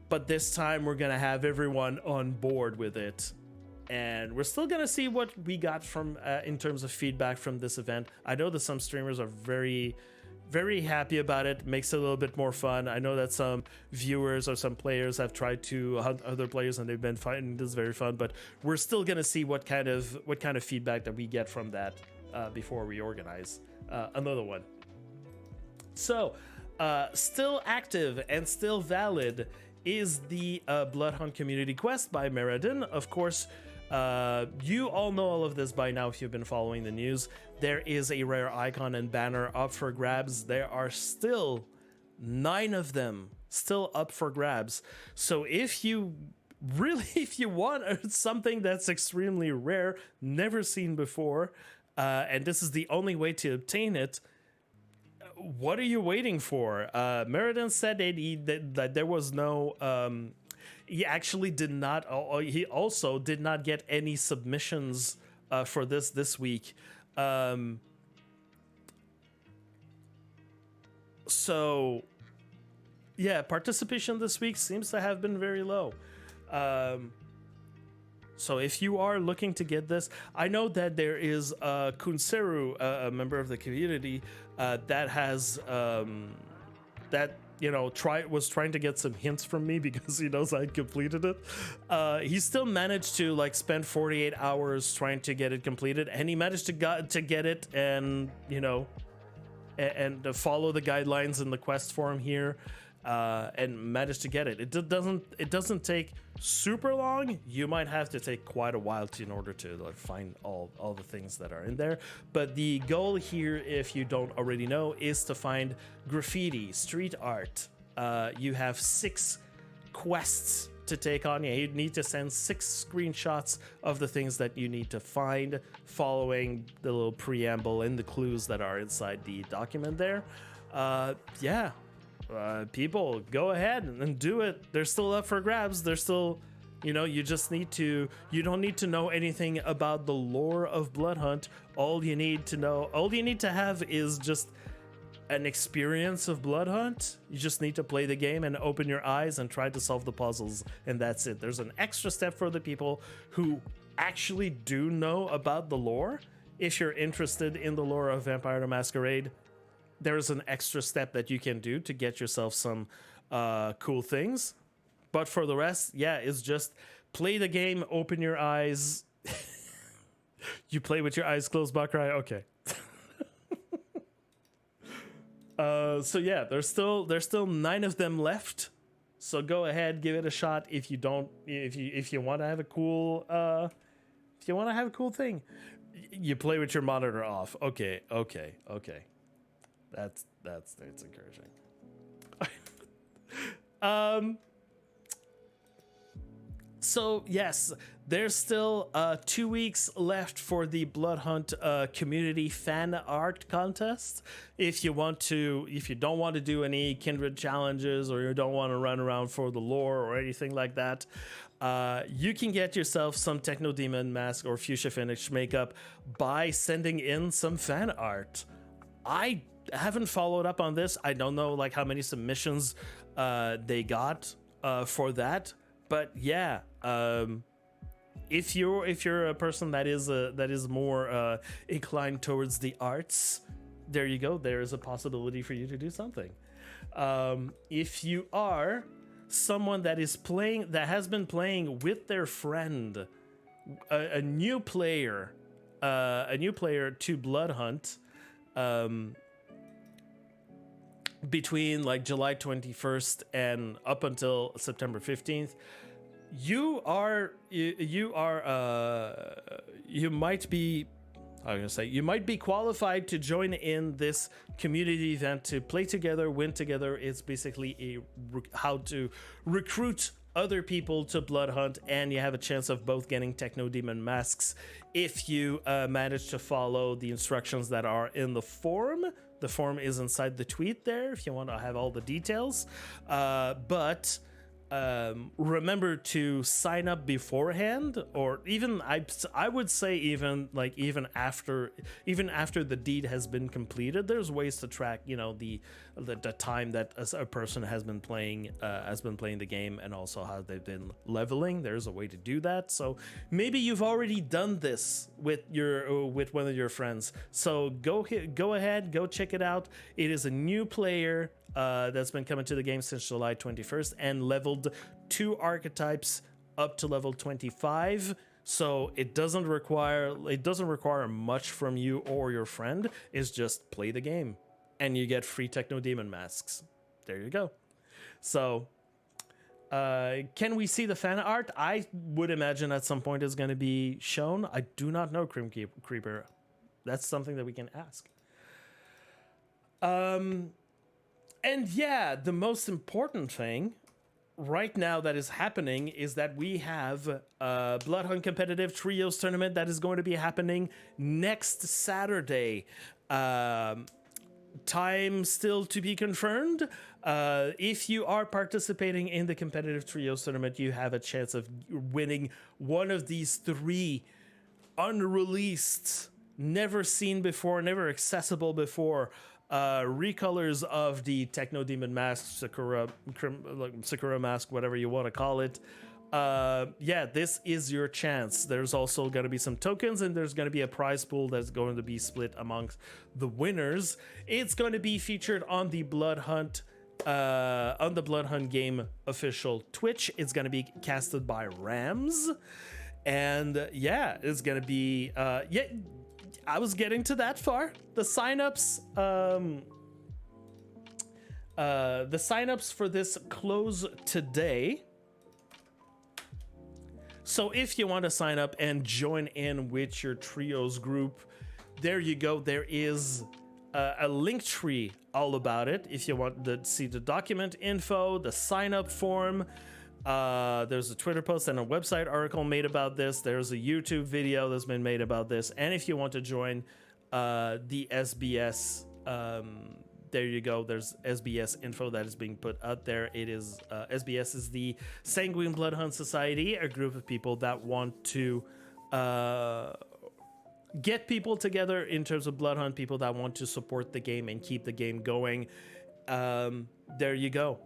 but this time we're going to have everyone on board with it, and we're still going to see what we got from in terms of feedback from this event. I know that some streamers are very happy about it. Makes it a little bit more fun. I know that some viewers or some players have tried to hunt other players and they've been finding this very fun, but we're still gonna see what kind of feedback that we get from that before we organize another one. So still active and still valid is the Bloodhunt community quest by Meriden. Of course, you all know all of this by now if you've been following the news. There is a rare icon and banner up for grabs. There are still 9 of them still up for grabs. So if you want something that's extremely rare, never seen before, and this is the only way to obtain it, what are you waiting for? Meriden said that there was no... he actually did not. He also did not get any submissions for this week. So, yeah, participation this week seems to have been very low. So if you are looking to get this, I know that there is Kunseru, a member of the community, that has was trying to get some hints from me because he knows I completed it. He still managed to like spend 48 hours trying to get it completed, and he managed to get it, and and follow the guidelines in the quest form here, and managed to get it. It doesn't take super long. You might have to take quite a while in order to like find all the things that are in there. But the goal here, if you don't already know, is to find graffiti, street art. You have 6 quests to take on. You need to send 6 screenshots of the things that you need to find, following the little preamble and the clues that are inside the document there. People, go ahead and do it. They're still up for grabs. They're still, you don't need to know anything about the lore of Bloodhunt. All you need to have is just an experience of Bloodhunt. You just need to play the game and open your eyes and try to solve the puzzles, and that's it. There's an extra step for the people who actually do know about the lore. If you're interested in the lore of Vampire the Masquerade, there's an extra step that you can do to get yourself some cool things. But for the rest, yeah, it's just play the game, open your eyes. You play with your eyes closed, Bakrai? Okay. So yeah, there's still 9 of them left. So go ahead, give it a shot. If you want to have a cool thing, you play with your monitor off. Okay. That's encouraging. So yes, there's still 2 weeks left for the Bloodhunt community fan art contest. If you don't want to do any Kindred challenges, or you don't want to run around for the lore or anything like that, you can get yourself some Techno Demon Mask or Fuchsia Finish makeup by sending in some fan art. I haven't followed up on this. I don't know like how many submissions they got for that, but yeah, if you're a person that is more inclined towards the arts, there you go. There is a possibility for you to do something. If you are someone that has been playing with their friend, a new player to Bloodhunt between like July 21st and up until September 15th. You might be, I'm gonna say, you might be qualified to join in this community event to play together, win together. It's basically how to recruit other people to Bloodhunt, and you have a chance of both getting Techno Demon masks if you manage to follow the instructions that are in the forum. The forum is inside the tweet there if you want to have all the details. But remember to sign up beforehand, or even I would say even after the deed has been completed. There's ways to track, you know, the time that a person has been playing the game, and also how they've been leveling. There's a way to do that. So maybe you've already done this with one of your friends. So go ahead, go check it out. It is a new player that's been coming to the game since July 21st and leveled 2 archetypes up to level 25. So it doesn't require much from you or your friend. It's just play the game and you get free Techno Demon masks. There you go. So can we see the fan art? I would imagine at some point it's going to be shown. I do not know, Crim Creeper. That's something that we can ask. And yeah, the most important thing right now that is happening is that we have a Bloodhunt competitive trios tournament that is going to be happening next Saturday. Time still to be confirmed. If you are participating in the competitive trios tournament, you have a chance of winning one of these 3 unreleased, never seen before, never accessible before recolors of the Techno Demon mask, Sakura mask, whatever you want to call it. Yeah, this is your chance. There's also going to be some tokens, and there's going to be a prize pool that's going to be split amongst the winners. It's going to be featured on the Bloodhunt game official Twitch. It's going to be casted by Rams, and yeah, it's going to be I was getting to that far. The signups for this close today. So if you want to sign up and join in with your trios group, there you go. There is a link tree all about it. If you want to see the document info, the sign up form, there's a Twitter post and a website article made about this. There's a YouTube video that's been made about this. And if you want to join the SBS, there you go. There's SBS info that is being put out there. It is SBS is the Sanguine Bloodhunt Society, a group of people that want to get people together in terms of Bloodhunt, people that want to support the game and keep the game going. There you go.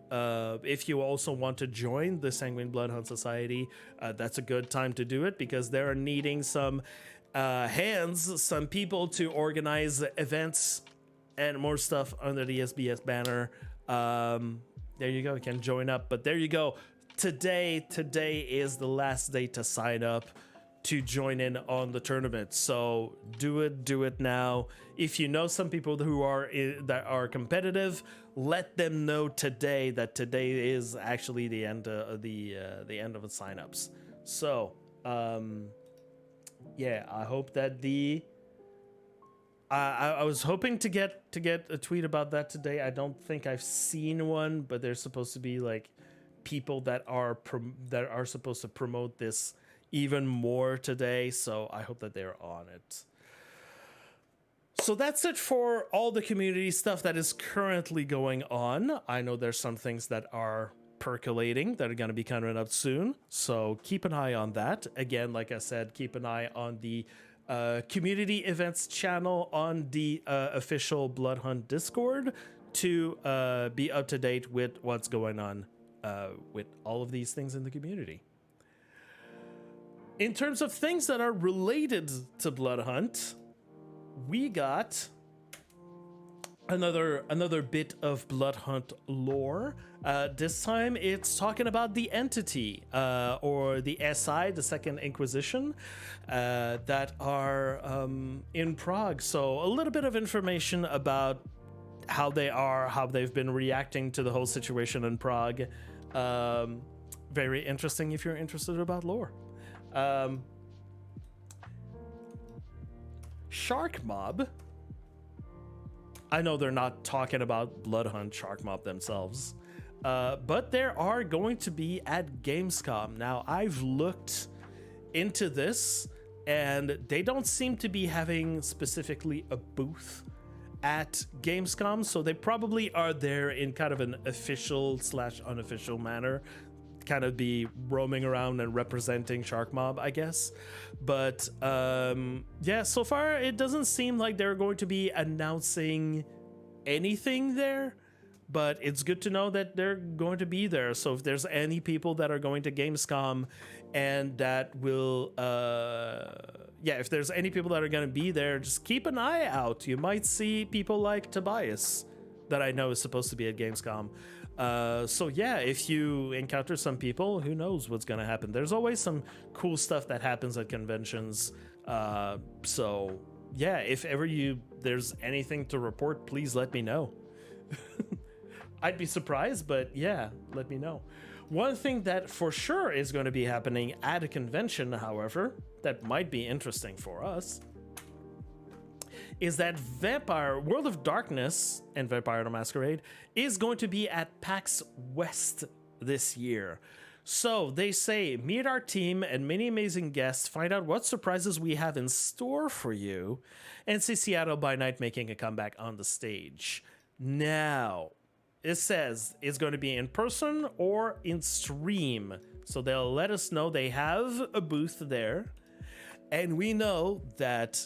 If you also want to join the Sanguine Bloodhunt Society, that's a good time to do it, because they're needing some some people to organize events and more stuff under the SBS banner. There you go. You can join up. But there you go. Today is the last day to sign up to join in on the tournament. So do it now. If you know some people who are that are competitive, let them know today that today is actually the end of the end of the signups. So yeah, I hope that I was hoping to get a tweet about that today. I don't think I've seen one, but there's supposed to be like people that are supposed to promote this even more today, so I hope that they're on it. So that's it for all the community stuff that is currently going on. I know there's some things that are percolating that are going to be coming up soon, so keep an eye on that. Again, like I said, keep an eye on the community events channel on the official Bloodhunt Discord to be up to date with what's going on with all of these things in the community. In terms of things that are related to Bloodhunt, we got another bit of Bloodhunt lore. This time it's talking about the entity, or the SI, the Second Inquisition, that are in Prague. So a little bit of information about how they are, how they've been reacting to the whole situation in Prague. Very interesting if you're interested about lore. Shark Mob. I know they're not talking about Bloodhunt Shark Mob themselves, but there are going to be at Gamescom. Now, I've looked into this, and they don't seem to be having specifically a booth at Gamescom, so they probably are there in kind of an official / unofficial manner, kind of be roaming around and representing Shark Mob, I guess. But yeah, so far it doesn't seem like they're going to be announcing anything there, but it's good to know that they're going to be there. So if there's any people that are going to Gamescom and that will yeah, if there's any people that are going to be there, just keep an eye out. You might see people like Tobias that I know is supposed to be at Gamescom. So yeah, if you encounter some people, who knows what's gonna happen. There's always some cool stuff that happens at conventions. So yeah, if ever there's anything to report, please let me know. I'd be surprised, but yeah, let me know. One thing that for sure is going to be happening at a convention, however, that might be interesting for us, is that World of Darkness and Vampire the Masquerade is going to be at PAX West this year. So they say, meet our team and many amazing guests, find out what surprises we have in store for you, and see Seattle by Night making a comeback on the stage. Now, it says it's going to be in person or in stream. So they'll let us know they have a booth there. And we know that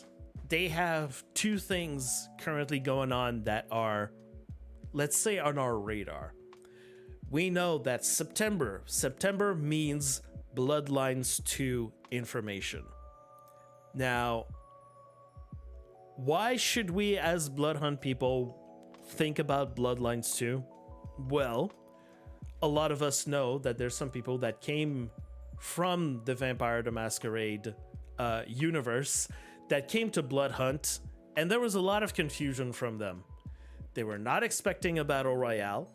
they have two things currently going on that are, let's say, on our radar. We know that September means Bloodlines 2 information. Now, why should we as Bloodhunt people think about Bloodlines 2? Well, a lot of us know that there's some people that came from the Vampire the Masquerade universe that came to Bloodhunt, and there was a lot of confusion from them. They were not expecting a battle royale.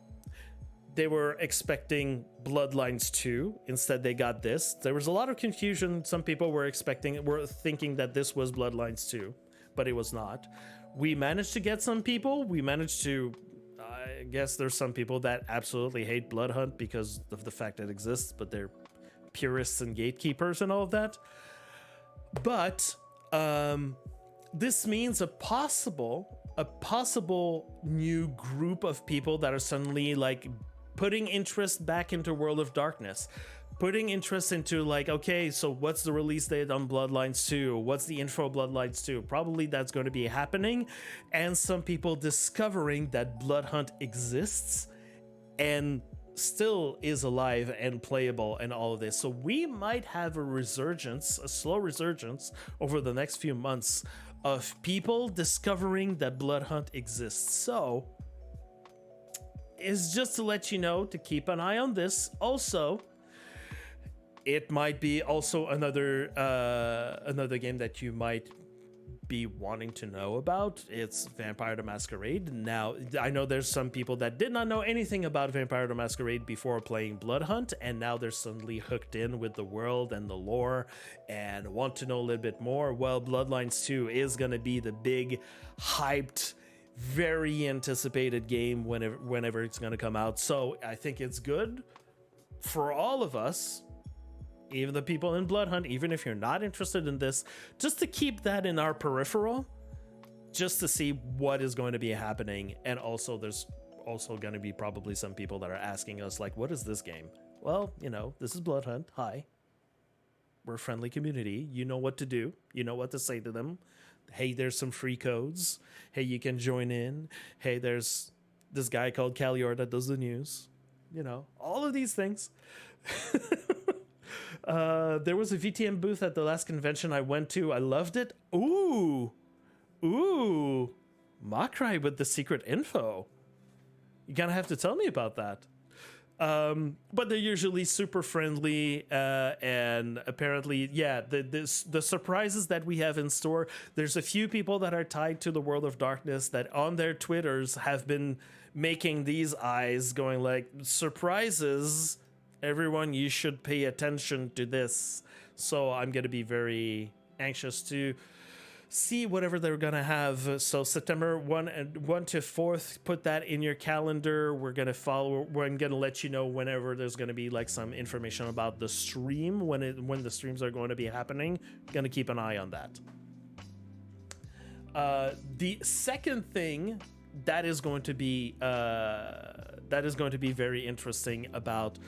They were expecting Bloodlines 2. Instead, they got this. There was a lot of confusion. Some people were thinking that this was Bloodlines 2, but it was not. We managed to get some people. I guess there's some people that absolutely hate Bloodhunt because of the fact that it exists, but they're purists and gatekeepers and all of that. But this means a possible new group of people that are suddenly like putting interest back into World of Darkness, putting interest into like, okay, so what's the release date on Bloodlines 2? What's the info Bloodlines 2? Probably that's going to be happening. And some people discovering that Bloodhunt exists and still is alive and playable and all of this. So we might have a slow resurgence over the next few months of people discovering that Bloodhunt exists. So it's just to let you know to keep an eye on this. Also, it might be also another game that you might be wanting to know about. It's Vampire the Masquerade. Now, I know there's some people that did not know anything about Vampire the Masquerade before playing Bloodhunt, and now they're suddenly hooked in with the world and the lore and want to know a little bit more. Well, Bloodlines 2 is going to be the big, hyped, very anticipated game whenever it's going to come out. So I think it's good for all of us, even the people in Bloodhunt, even if you're not interested in this, just to keep that in our peripheral, just to see what is going to be happening. And also, there's also going to be probably some people that are asking us, like, what is this game? Well, this is Bloodhunt. Hi. We're a friendly community. You know what to do. You know what to say to them. Hey, there's some free codes. Hey, you can join in. Hey, there's this guy called Khalior that does the news. All of these things. There was a VTM booth at the last convention I went to. I loved it. Ooh. Makrai with the secret info. You're gonna have to tell me about that. But they're usually super friendly, and apparently, yeah, the surprises that we have in store. There's a few people that are tied to the World of Darkness that on their Twitters have been making these eyes going like, surprises, everyone, you should pay attention to this. So I'm going to be very anxious to see whatever they're gonna have. So September 1 to 4th, put that in your calendar. We're gonna let you know whenever there's gonna be like some information about the stream, when the streams are going to be happening. Gonna keep an eye on that. The second thing that is going to be very interesting about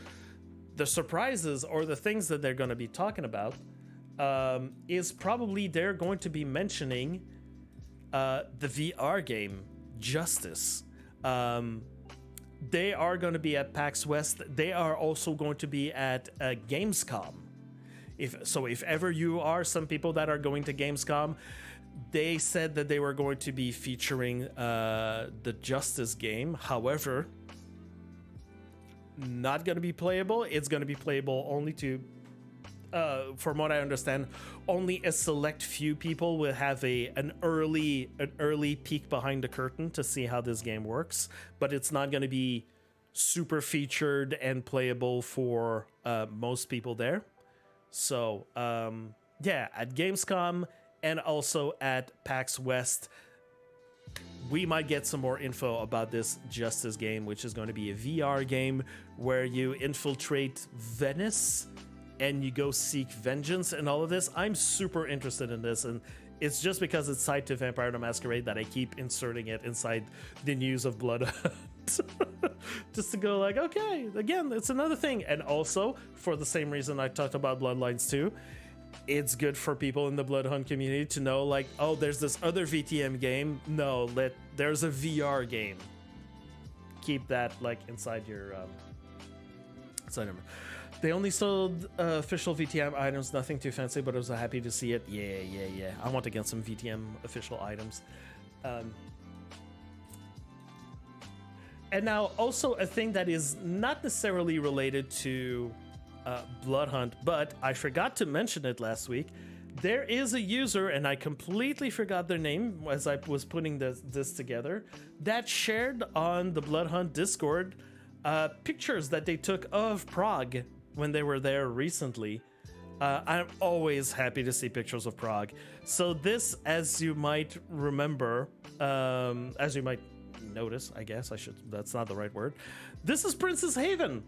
the surprises or the things that they're going to be talking about is probably they're going to be mentioning the VR game Justice. They are going to be at PAX West. They are also going to be at Gamescom. If ever you are some people that are going to Gamescom, they said that they were going to be featuring the Justice game. However, not going to be playable. It's going to be playable only to from what I understand, only a select few people will have an early peek behind the curtain to see how this game works, but it's not going to be super featured and playable for most people there. So yeah, at Gamescom and also at PAX West, we might get some more info about this Justice game, which is going to be a VR game where you infiltrate Venice and you go seek vengeance and all of this. I'm super interested in this, and it's just because it's tied to Vampire the Masquerade that I keep inserting it inside the news of Bloodhunt. Just to go like, okay, again, it's another thing. And also, for the same reason I talked about Bloodlines 2, it's good for people in the Bloodhunt community to know, like, oh, there's this other VTM game. No, there's a VR game. Keep that, like, inside your... They only sold official VTM items, nothing too fancy, but I was happy to see it. Yeah. I want to get some VTM official items. And now also a thing that is not necessarily related to Bloodhunt, but I forgot to mention it last week. There is a user, and I completely forgot their name as I was putting this together, that shared on the Bloodhunt Discord pictures that they took of Prague when they were there recently. I'm always happy to see pictures of Prague. So this, as you might remember, as you might notice, I guess that's not the right word. This is Princess Haven.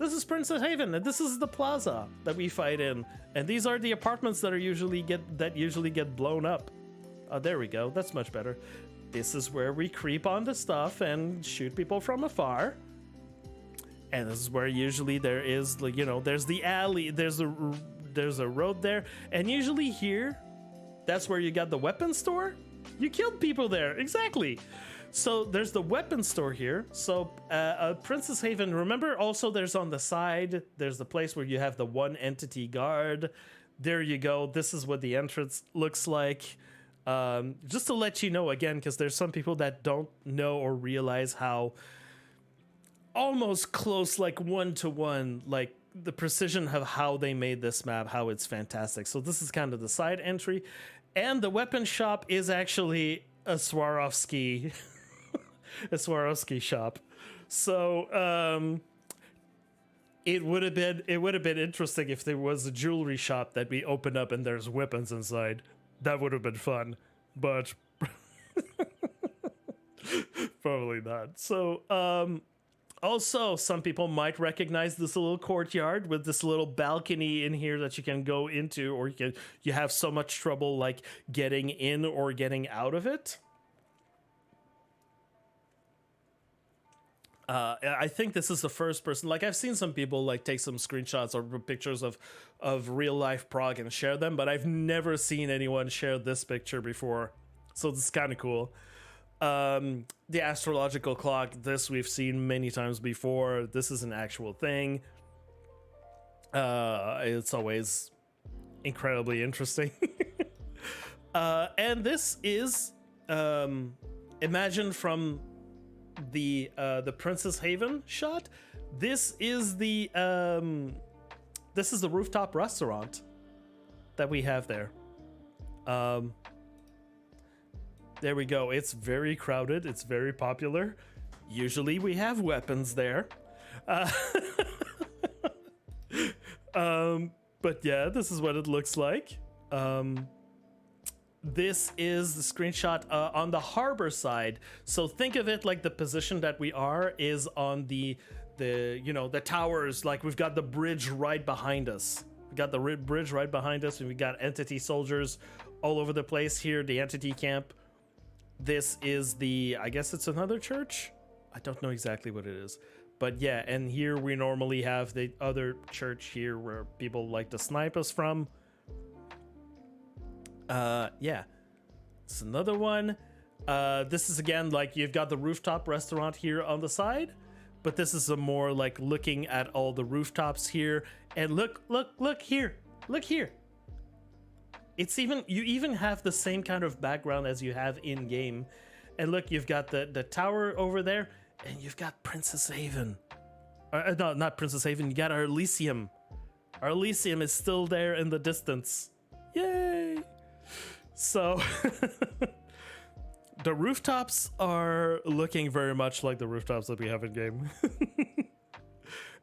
And this is the plaza that we fight in. And these are the apartments that usually get blown up. Oh, there we go. That's much better. This is where we creep onto stuff and shoot people from afar. And this is where usually there is, there's the alley, there's a road there, and usually here, that's where you got the weapon store. You killed people there, exactly. So there's the weapon store here. So Princess Haven, remember also there's on the side, there's the place where you have the one entity guard. There you go. This is what the entrance looks like. Just to let you know again, because there's some people that don't know or realize how almost close, like one-to-one, like the precision of how they made this map, how it's fantastic. So this is kind of the side entry, and the weapon shop is actually a Swarovski shop. So it would have been interesting if there was a jewelry shop that we open up and there's weapons inside. That would have been fun, but probably not. So also, some people might recognize this little courtyard with this little balcony in here that you can go into, or you have so much trouble like getting in or getting out of it. I think this is the first person, like I've seen some people like take some screenshots or pictures of real life Prague and share them, but I've never seen anyone share this picture before. So it's kind of cool. The astrological clock, this we've seen many times before. This is an actual thing. It's always incredibly interesting. And this is imagine from the Princess Haven shot, this is the rooftop restaurant that we have there. There we go. It's very crowded. It's very popular. Usually we have weapons there. But yeah, this is what it looks like. This is the screenshot on the harbor side. So think of it like the position that we are is on the towers. Like we've got the bridge right behind us. We got the bridge right behind us, and we got entity soldiers all over the place here. The entity camp. This is I guess it's another church. I don't know exactly what it is, but yeah. And here we normally have the other church here where people like to snipe us from. Yeah, it's another one. This is again like you've got the rooftop restaurant here on the side, but this is a more like looking at all the rooftops here. And look here, look here. It's you even have the same kind of background as you have in game. And look, you've got the tower over there, and you've got Princess Haven. No, not Princess Haven. You got our Elysium. Our Elysium is still there in the distance. Yay! So the rooftops are looking very much like the rooftops that we have in game.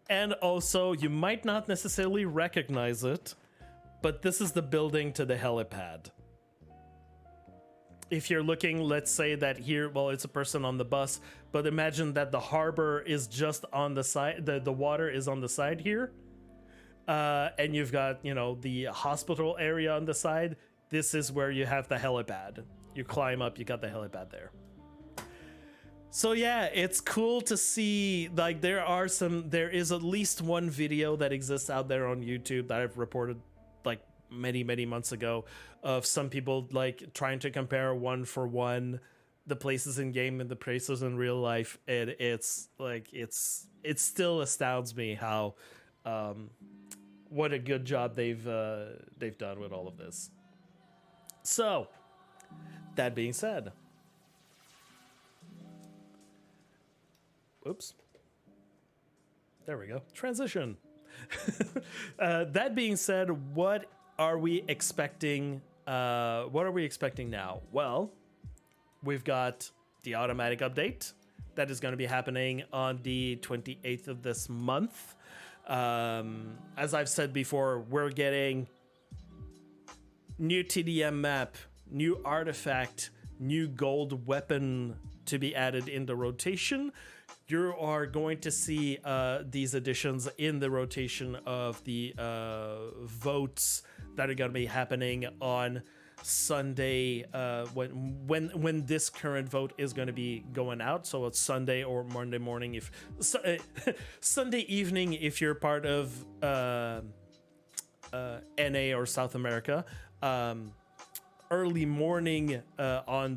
And also, you might not necessarily recognize it, but this is the building to the helipad. If you're looking, let's say that here, well, it's a person on the bus, but imagine that the harbor is just on the side, the water is on the side here. And you've got, the hospital area on the side. This is where you have the helipad. You climb up, you got the helipad there. So yeah, it's cool to see, like, there is at least one video that exists out there on YouTube that I've reported like many months ago of some people like trying to compare one for one the places in game and the places in real life. And it's like, it still astounds me how, what a good job they've done with all of this. So, that being said, oops, there we go. Transition. That being said, what are we expecting? What are we expecting now? Well, we've got the automatic update that is going to be happening on the 28th of this month. As I've said before, we're getting new TDM map, new artifact, new gold weapon to be added in the rotation. You are going to see these additions in the rotation of the votes that are going to be happening on Sunday, when this current vote is going to be going out. So it's Sunday or Monday morning, Sunday evening if you're part of NA or South America. Early morning on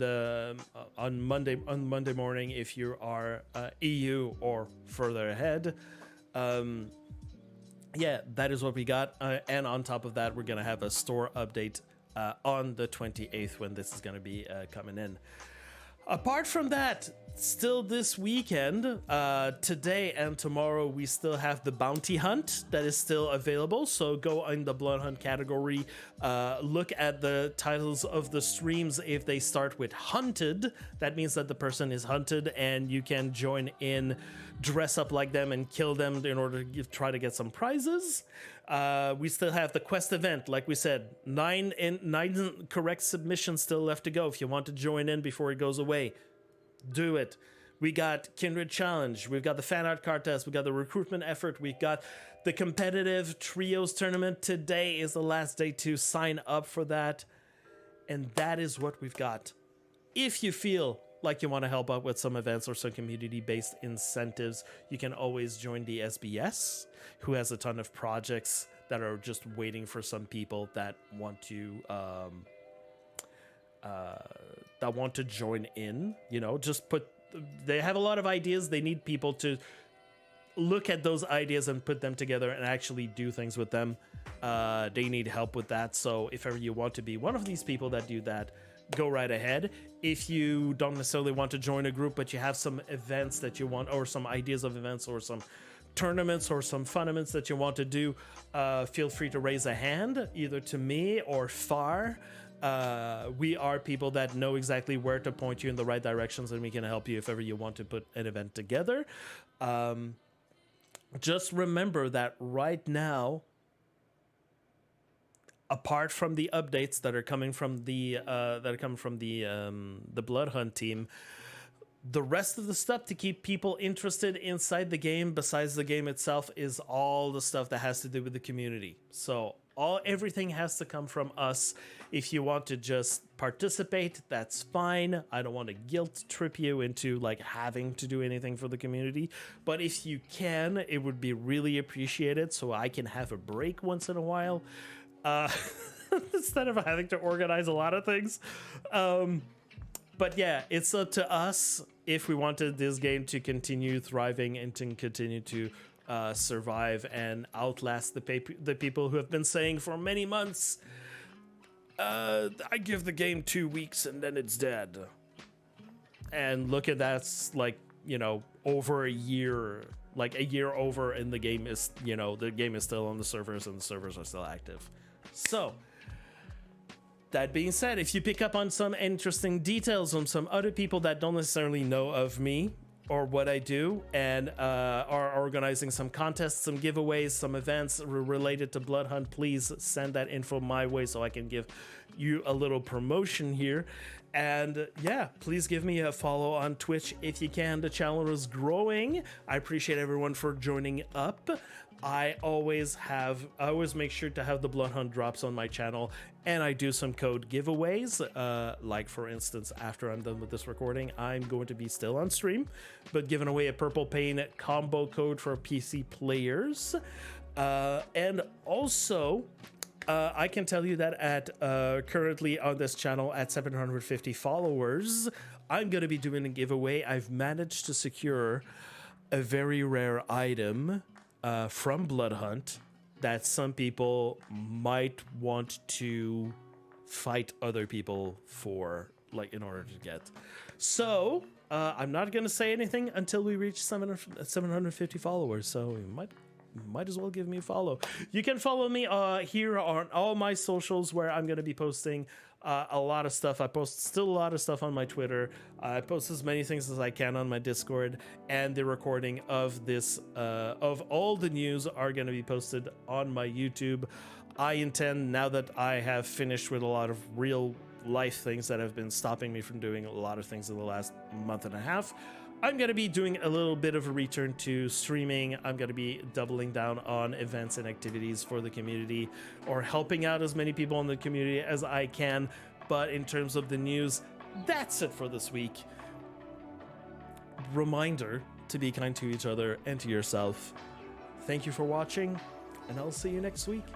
Monday morning if you are EU or further ahead. Yeah, that is what we got. And on top of that, we're gonna have a store update on the 28th when this is gonna be coming in. Apart from that, still this weekend, today and tomorrow, we still have the bounty hunt that is still available. So go in the Bloodhunt category, look at the titles of the streams. If they start with hunted, that means that the person is hunted, and you can join in, dress up like them, and kill them in order to try to get some prizes. We still have the quest event, like we said, nine correct submissions still left to go. If you want to join in before it goes away, do it. We got Kindred Challenge, we've got the fan art card test, we got the recruitment effort, we got the competitive trios tournament. Today is the last day to sign up for that, and that is what we've got. If you feel like you want to help out with some events or some community-based incentives, you can always join the SBS, who has a ton of projects that are just waiting for some people that want to join in. They have a lot of ideas. They need people to look at those ideas and put them together and actually do things with them. They need help with that. So if ever you want to be one of these people that do that, go right ahead. If you don't necessarily want to join a group, but you have some events that you want, or some ideas of events, or some tournaments, or some funiments that you want to do, feel free to raise a hand, either to me or Far. We are people that know exactly where to point you in the right directions, and we can help you if ever you want to put an event together. Just remember that right now, apart from the updates that are coming from the Bloodhunt team, the rest of the stuff to keep people interested inside the game, besides the game itself, is all the stuff that has to do with the community. So everything has to come from us. If you want to just participate, that's fine. I don't want to guilt trip you into like having to do anything for the community, but if you can, it would be really appreciated, so I can have a break once in a while. Instead of having to organize a lot of things. But yeah, it's up to us if we wanted this game to continue thriving and to continue to survive and outlast the people who have been saying for many months, I give the game 2 weeks and then it's dead. And look at that's like, you know, over a year, like a year over, and the game is, you know, the game is still on the servers and the servers are still active. So, that being said, if you pick up on some interesting details from some other people that don't necessarily know of me or what I do, and are organizing some contests, some giveaways, some events related to Bloodhunt, please send that info my way so I can give you a little promotion here. And yeah, please give me a follow on Twitch if you can. The channel is growing. I appreciate everyone for joining up. I always make sure to have the Bloodhunt drops on my channel, and I do some code giveaways. Like for instance, after I'm done with this recording, I'm going to be still on stream, but giving away a Purple Pain combo code for PC players. And also, I can tell you that at currently on this channel at 750 followers, I'm going to be doing a giveaway. I've managed to secure a very rare item from Bloodhunt that some people might want to fight other people for, like, in order to get. So I'm not going to say anything until we reach 750 followers, so you might as well give me a follow. You can follow me here on all my socials, where I'm going to be posting a lot of stuff. I post still a lot of stuff on my Twitter. I post as many things as I can on my Discord, and the recording of this of all the news are going to be posted on my YouTube. I intend, now that I have finished with a lot of real life things that have been stopping me from doing a lot of things in the last month and a half, I'm going to be doing a little bit of a return to streaming. I'm going to be doubling down on events and activities for the community, or helping out as many people in the community as I can. But in terms of the news, that's it for this week. Reminder to be kind to each other and to yourself. Thank you for watching, and I'll see you next week.